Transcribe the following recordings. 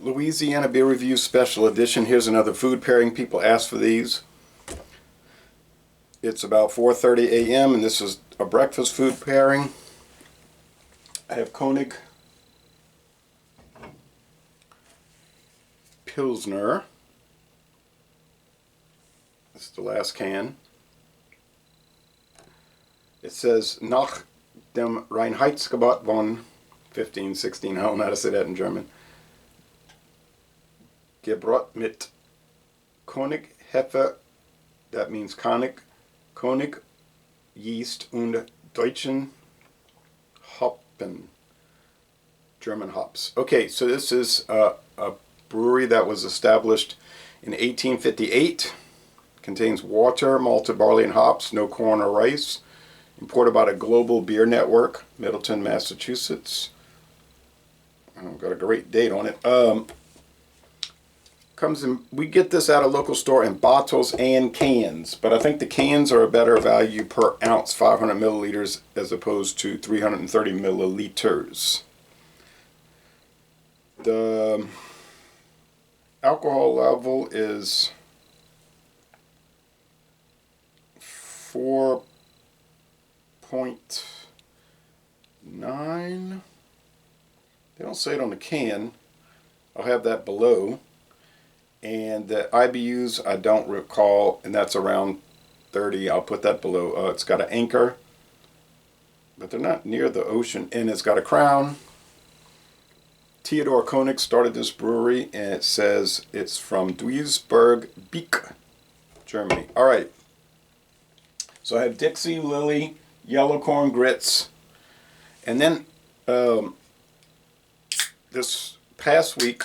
Louisiana Beer Review Special Edition. Here's another food pairing. People ask for these. It's about 4:30 a.m. and this is a breakfast food pairing. I have König Pilsner. This is the last can. It says nach dem Reinheitsgebot von 1516. I don't know how to say that in German. Gebrot mit König Hefe, that means König yeast und deutschen Hoppen, German hops. Okay, so this is a brewery that was established in 1858. Contains water, malted barley, and hops. No corn or rice. Imported by the Global Beer Network, Middleton, Massachusetts. Got a great date on it. Comes in. We get this at a local store in bottles and cans, but I think the cans are a better value per ounce, 500 milliliters, as opposed to 330 milliliters. The alcohol level is 4.9. They don't say it on the can. I'll have that below. And the IBUs I don't recall, and that's around 30. I'll put that below. It's got an anchor, but they're not near the ocean, and it's got a crown. Theodor König started this brewery, and it says it's from Duisburg, Beek, Germany. All right. So I have Dixie, Lily, yellow corn grits, and then this past week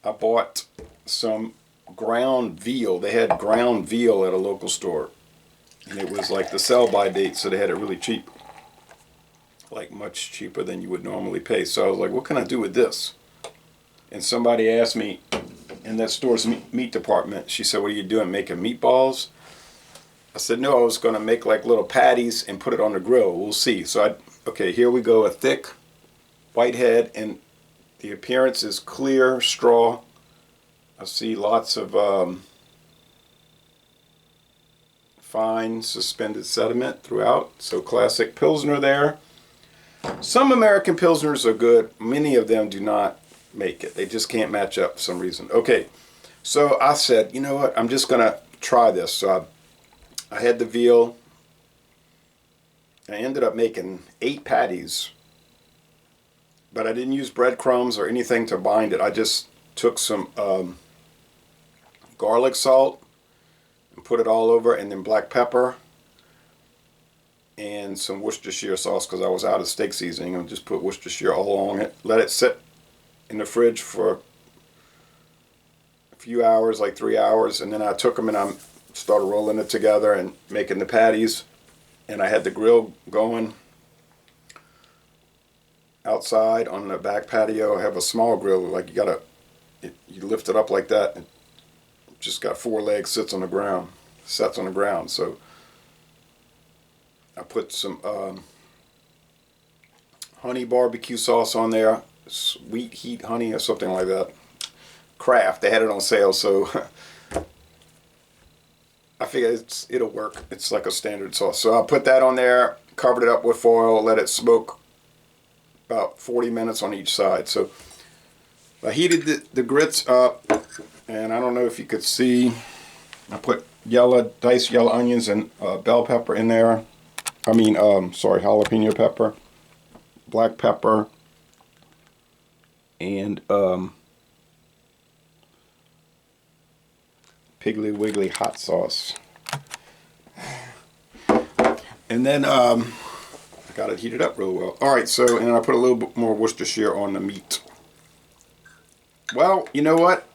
I bought some ground veal. They had ground veal at a local store, and it was like the sell-by date, so they had it really cheap, like much cheaper than you would normally pay. So I was like, what can I do with this? And somebody asked me in that store's meat department, she said, what are you doing, making meatballs? I said, no, I was going to make like little patties and put it on the grill. We'll see. So okay, here we go, a thick white head, and the appearance is clear straw. I see lots of fine suspended sediment throughout. So classic Pilsner there. Some American Pilsners are good. Many of them do not make it. They just can't match up for some reason. Okay, so I said, you know what? I'm just going to try this. So I had the veal. I ended up making 8 patties. But I didn't use breadcrumbs or anything to bind it. I just took some garlic salt and put it all over, and then black pepper and some Worcestershire sauce because I was out of steak seasoning. I just put Worcestershire all along it. Let it sit in the fridge for a few hours, like 3 hours, and then I took them and I started rolling it together and making the patties. And I had the grill going outside on the back patio. I have a small grill, like you lift it up like that, and just got 4 legs, sets on the ground. So I put some honey barbecue sauce on there, sweet heat honey or something like that. Kraft, they had it on sale, so I figure it'll work. It's like a standard sauce. So I put that on there, covered it up with foil, let it smoke about 40 minutes on each side. So I heated the grits up, and I don't know if you could see, I put diced yellow onions and bell pepper in there. Jalapeno pepper, black pepper, and Piggly Wiggly hot sauce. And then I got it heated up real well. Alright, so, and I put a little bit more Worcestershire on the meat. Well, you know what?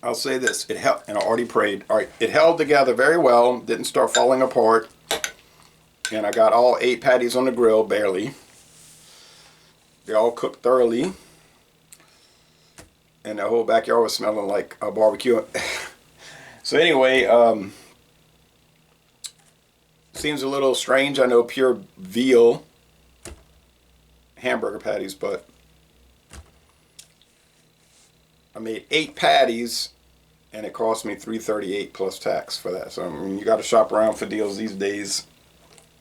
I'll say this. It held, and I already prayed. Alright, it held together very well. Didn't start falling apart. And I got all 8 patties on the grill, barely. They all cooked thoroughly. And the whole backyard was smelling like a barbecue. So anyway, seems a little strange. I know pure veal hamburger patties, but I made 8 patties, and it cost me $3.38 plus tax for that. So I mean, you got to shop around for deals these days.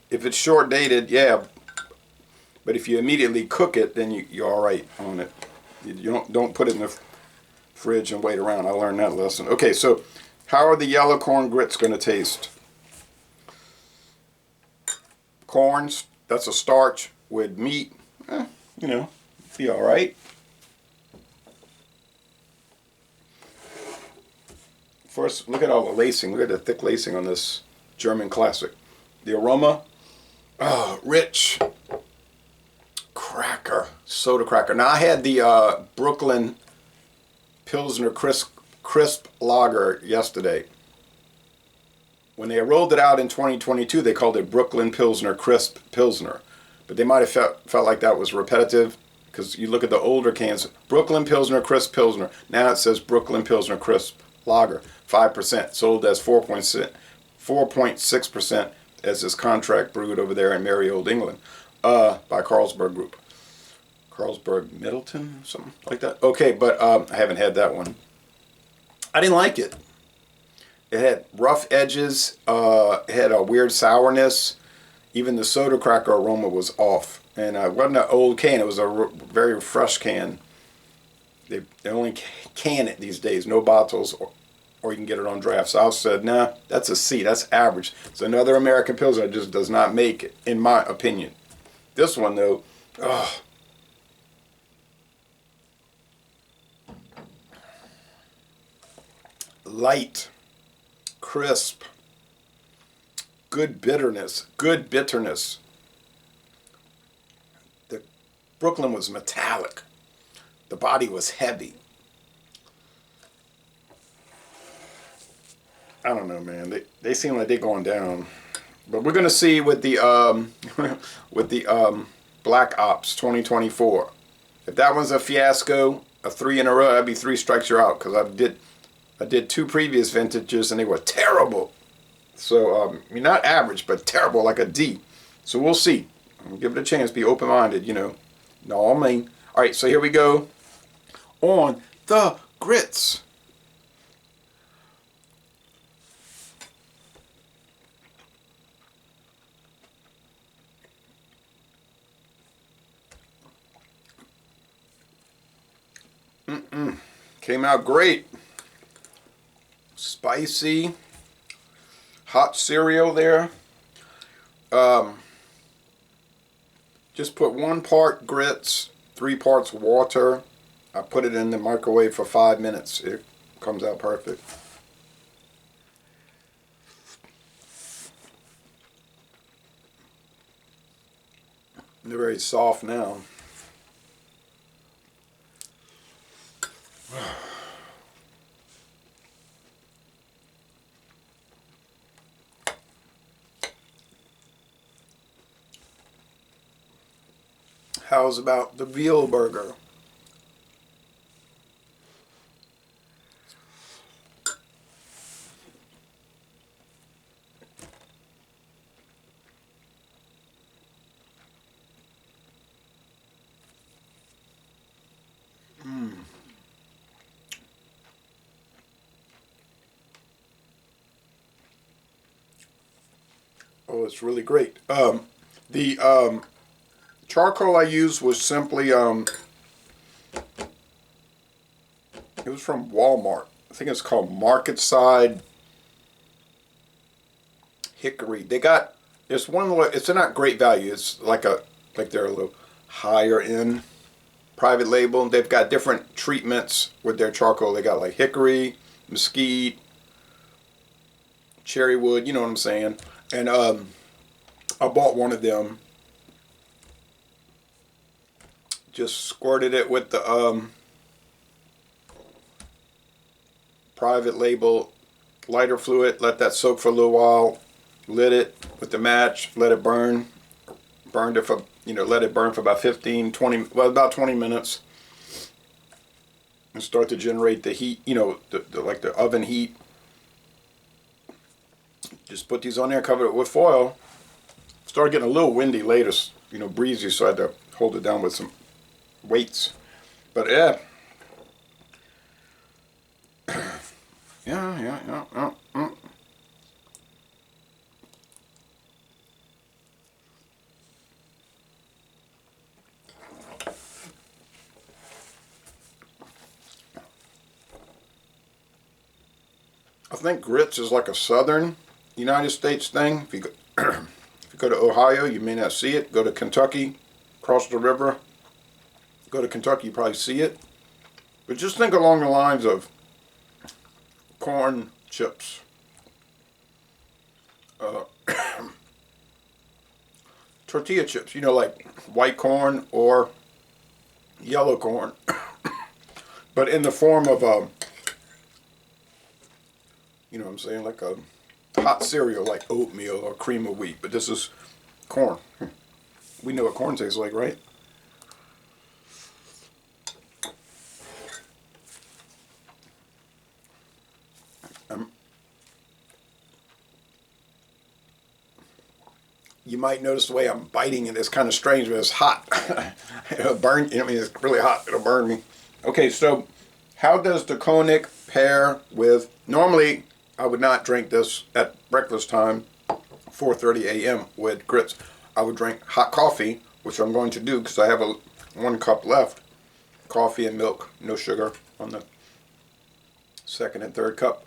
If it's short dated, yeah. But if you immediately cook it, then you're all right on it. You don't put it in the fridge and wait around. I learned that lesson. Okay, so how are the yellow corn grits going to taste? Corns, that's a starch with meat. You know, be all right. First, look at all the lacing. Look at the thick lacing on this German classic. The aroma, rich cracker, soda cracker. Now, I had the Brooklyn Pilsner crisp lager yesterday. When they rolled it out in 2022, they called it Brooklyn Pilsner Crisp Pilsner. But they might have felt like that was repetitive, because you look at the older cans, Brooklyn Pilsner Crisp Pilsner. Now it says Brooklyn Pilsner Crisp Lager, 5%, sold as 4.6% as this contract brewed over there in merry old England by Carlsberg Group. Carlsberg Middleton, something like that. Okay, but I haven't had that one. I didn't like it. It had rough edges. It had a weird sourness. Even the soda cracker aroma was off. And it wasn't an old can. It was a very fresh can. They only can it these days. No bottles, or you can get it on draft. So I said, nah, that's a C. That's average. It's another American Pilsner that just does not make it, in my opinion. This one, though, light, crisp, good bitterness. The Brooklyn was metallic. The body was heavy. I don't know, man. They seem like they're going down. But we're gonna see with the Black Ops 2024. If that one's a fiasco, a 3 in a row, that'd be 3 strikes you're out. Because I did 2 previous vintages and they were terrible. So I mean, not average, but terrible, like a D. So we'll see. I'll give it a chance. Be open-minded, you know. No, I mean. All right, so here we go on the grits. Came out great. Spicy. Hot cereal there. Just put 1 part grits, 3 parts water. I put it in the microwave for 5 minutes. It comes out perfect. They're very soft now. How's about the veal burger? Oh, it's really great. The charcoal I used was simply, it was from Walmart. I think it's called Market Side Hickory. They got, there's one, it's not great value. It's like they're a little higher end private label. They've got different treatments with their charcoal. They got like hickory, mesquite, cherry wood, you know what I'm saying? And I bought one of them. Just squirted it with the private label lighter fluid. Let that soak for a little while. Lit it with the match. Let it burn. Burned it for, let it burn for about 15, 20, well, about 20 minutes. And start to generate the heat, like the oven heat. Just put these on there, cover it with foil. Started getting a little windy later, breezy, so I had to hold it down with some weights. But yeah, Yeah. I think grits is like a southern United States thing. If you go, if you go to Ohio, you may not see it. Go to Kentucky, cross the river. Go to Kentucky, you probably see it. But just think along the lines of corn chips. Tortilla chips, you know, like white corn or yellow corn. But in the form of a, you know what I'm saying, like a hot cereal like oatmeal or cream of wheat. But this is corn. We know what corn tastes like, right? You might notice the way I'm biting it. It's kind of strange, but it's hot. It'll burn. I mean, it's really hot. It'll burn me. Okay, so how does the König pair with? Normally, I would not drink this at breakfast time, 4:30 a.m. with grits. I would drink hot coffee, which I'm going to do because I have 1 cup left. Coffee and milk, no sugar on the second and third cup.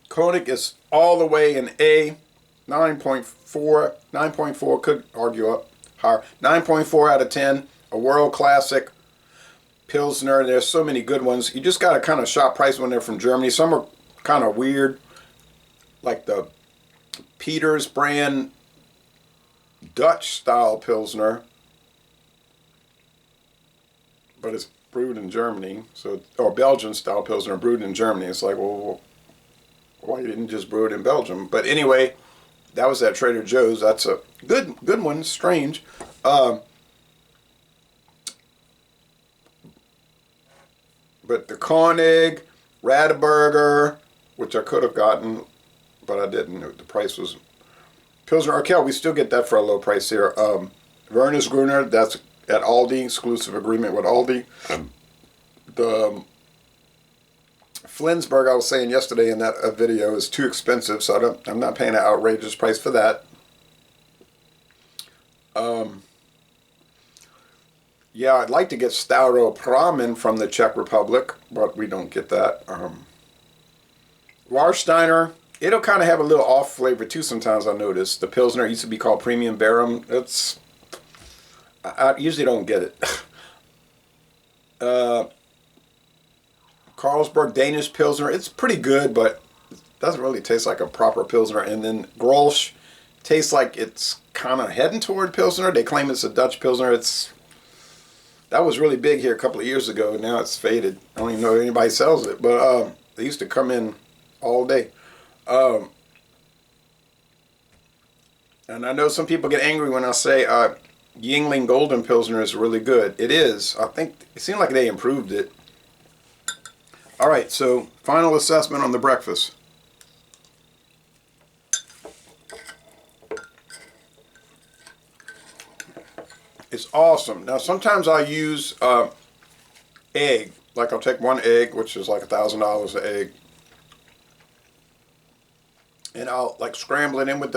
König is all the way in A, 9.4, 9.4, could argue up higher, 9.4 out of 10, a world classic Pilsner. There's so many good ones. You just got to kind of shop price when they're from Germany. Some are kind of weird, like the Peters brand Dutch style Pilsner, but it's brewed in Germany, so, or Belgian style Pilsner brewed in Germany. It's like, well, why you didn't just brew it in Belgium? But anyway, that was at Trader Joe's. That's a good one. Strange. But the König, Radaburger, which I could have gotten, but I didn't. The price was Pilsner Urquell. We still get that for a low price here. Werner's Gruner, that's at Aldi, exclusive agreement with Aldi. The Flensburg, I was saying yesterday in that video, is too expensive, so I'm not paying an outrageous price for that. Yeah, I'd like to get Staropramen from the Czech Republic, but we don't get that. Warsteiner, it'll kind of have a little off flavor too sometimes, I notice. The Pilsner used to be called Premium Barum. I usually don't get it. Carlsberg Danish Pilsner, it's pretty good, but it doesn't really taste like a proper Pilsner. And then Grolsch tastes like it's kind of heading toward Pilsner. They claim it's a Dutch Pilsner. That was really big here a couple of years ago. Now it's faded. I don't even know if anybody sells it, but they used to come in all day. And I know some people get angry when I say Yingling Golden Pilsner is really good. It is. I think it seemed like they improved it. All right, so final assessment on the breakfast. It's awesome. Now, sometimes I use egg. Like I'll take 1 egg, which is like $1,000 an egg, and I'll like scramble it in with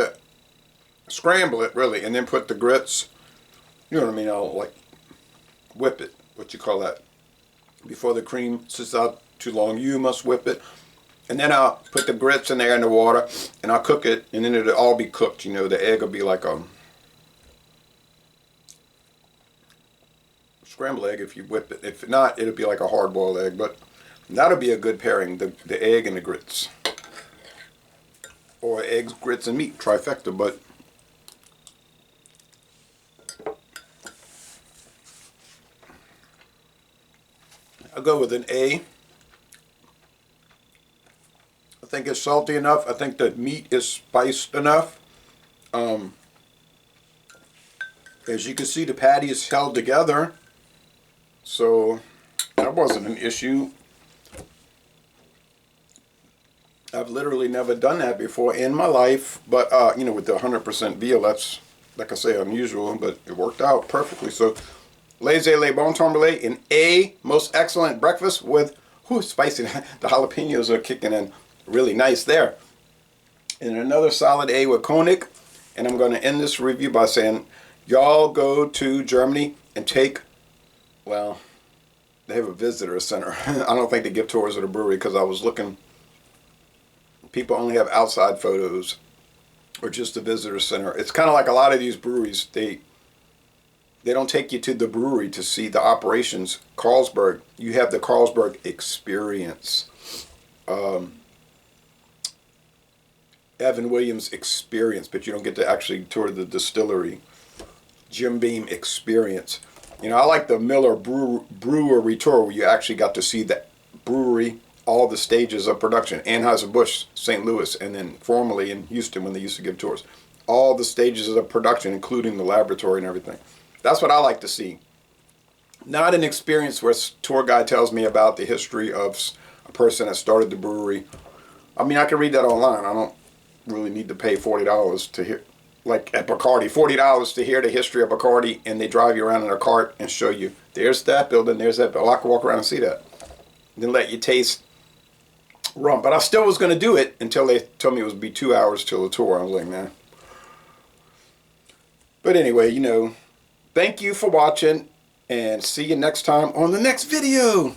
scramble it really, and then put the grits. You know what I mean? I'll like whip it. What you call that? Before the cream sits out too long, you must whip it. And then I'll put the grits in there in the water, and I'll cook it, and then it'll all be cooked. You know, the egg will be like a scrambled egg if you whip it. If not, it'll be like a hard-boiled egg. But that'll be a good pairing, the egg and the grits. Or eggs, grits, and meat, trifecta. But I'll go with an A. I think it's salty enough. I think the meat is spiced enough. As you can see, the patty is held together. So that wasn't an issue. I've literally never done that before in my life. But, you know, with the 100% veal, that's, like I say, unusual. But it worked out perfectly. So laissez-les bon tomber, an A, most excellent breakfast with, whoo, spicy. The jalapenos are kicking in really nice there. And another solid A with König. And I'm going to end this review by saying, y'all go to Germany and take, well, they have a visitor center. I don't think they give tours of the brewery because I was looking. People only have outside photos or just the visitor center. It's kind of like a lot of these breweries. They don't take you to the brewery to see the operations. Carlsberg, you have the Carlsberg experience. Evan Williams experience, but you don't get to actually tour the distillery. Jim Beam experience. You know, I like the Miller Brewery tour where you actually got to see the brewery, all the stages of production. Anheuser-Busch, St. Louis, and then formerly in Houston when they used to give tours. All the stages of production, including the laboratory and everything. That's what I like to see. Not an experience where a tour guide tells me about the history of a person that started the brewery. I mean, I can read that online. I don't really need to pay $40 to hear, like at Bacardi, $40 to hear the history of Bacardi, and they drive you around in a cart and show you, there's that building, there's that building. I can walk around and see that. And then let you taste rum. But I still was going to do it until they told me it would be 2 hours till the tour. I was like, man. But anyway, you know, thank you for watching, and see you next time on the next video.